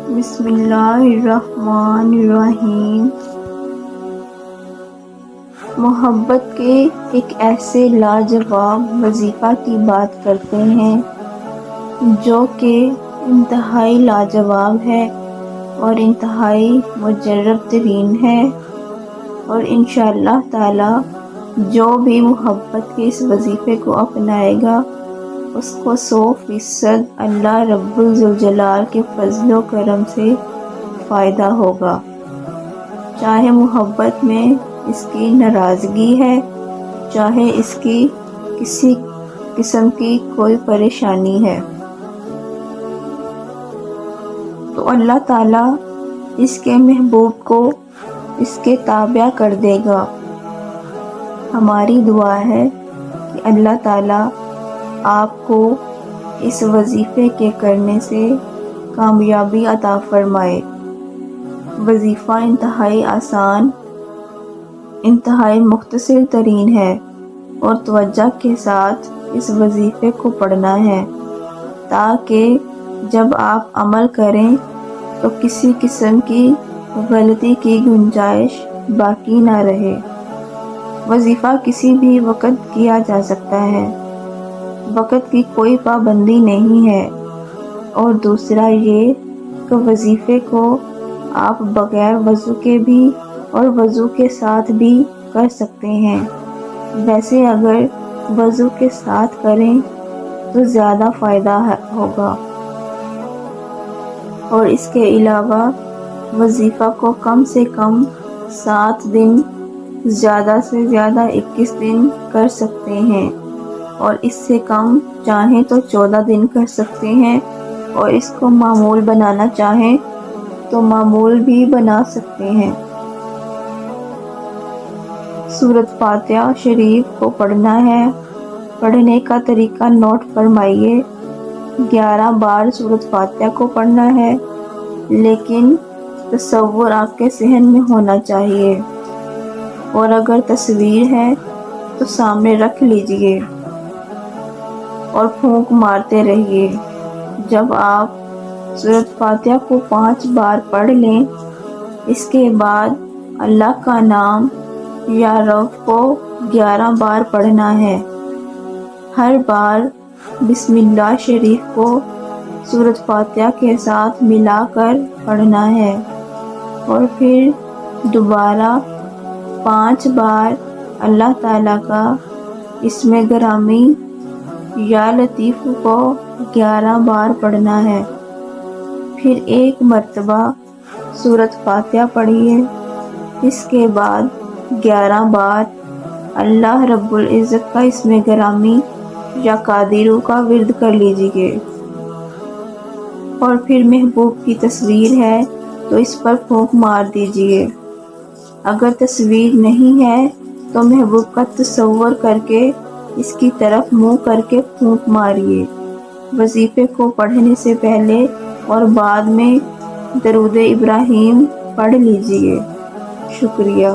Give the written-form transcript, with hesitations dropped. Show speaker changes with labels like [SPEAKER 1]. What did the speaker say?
[SPEAKER 1] بسم اللہ الرحمن الرحیم۔ محبت کے ایک ایسے لاجواب وظیفہ کی بات کرتے ہیں جو کہ انتہائی لاجواب ہے اور انتہائی مجرب ترین ہے، اور انشاءاللہ تعالی جو بھی محبت کے اس وظیفے کو اپنائے گا اس کو 100% اللہ رب الذوالجلال کے فضل و کرم سے فائدہ ہوگا، چاہے محبت میں اس کی ناراضگی ہے، چاہے اس کی کسی قسم کی کوئی پریشانی ہے، تو اللہ تعالیٰ اس کے محبوب کو اس کے تابع کر دے گا۔ ہماری دعا ہے کہ اللہ تعالیٰ آپ کو اس وظیفے کے کرنے سے کامیابی عطا فرمائے۔ وظیفہ انتہائی آسان، انتہائی مختصر ترین ہے، اور توجہ کے ساتھ اس وظیفے کو پڑھنا ہے تاکہ جب آپ عمل کریں تو کسی قسم کی غلطی کی گنجائش باقی نہ رہے۔ وظیفہ کسی بھی وقت کیا جا سکتا ہے، وقت کی کوئی پابندی نہیں ہے، اور دوسرا یہ کہ وظیفے کو آپ بغیر وضو کے بھی اور وضو کے ساتھ بھی کر سکتے ہیں۔ ویسے اگر وضو کے ساتھ کریں تو زیادہ فائدہ ہوگا، اور اس کے علاوہ وظیفہ کو کم سے کم 7 دن، زیادہ سے زیادہ 21 دن کر سکتے ہیں، اور اس سے کم چاہیں تو 14 دن کر سکتے ہیں، اور اس کو معمول بنانا چاہیں تو معمول بھی بنا سکتے ہیں۔ سورۃ فاتحہ شریف کو پڑھنا ہے۔ پڑھنے کا طریقہ نوٹ فرمائیے۔ 11 بار سورۃ فاتحہ کو پڑھنا ہے، لیکن تصور آپ کے ذہن میں ہونا چاہیے، اور اگر تصویر ہے تو سامنے رکھ لیجئے اور پھونک مارتے رہیے۔ جب آپ سورۃ فاتحہ کو 5 بار پڑھ لیں، اس کے بعد اللہ کا نام یا رب کو 11 بار پڑھنا ہے۔ ہر بار بسم اللہ شریف کو سورۃ فاتحہ کے ساتھ ملا کر پڑھنا ہے، اور پھر دوبارہ 5 بار اللہ تعالیٰ کا اسم گرامی یا لطیف کو 11 بار پڑھنا ہے۔ پھر ایک مرتبہ سورۃ فاتحہ پڑھیے، اس کے بعد 11 بار اللہ رب العزت کا اسم گرامی یا قادرو کا ورد کر لیجئے، اور پھر محبوب کی تصویر ہے تو اس پر پھونک مار دیجئے۔ اگر تصویر نہیں ہے تو محبوب کا تصور کر کے اس کی طرف منہ کر کے پھونک ماریے۔ وظیفے کو پڑھنے سے پہلے اور بعد میں درود ابراہیم پڑھ لیجئے۔ شکریہ۔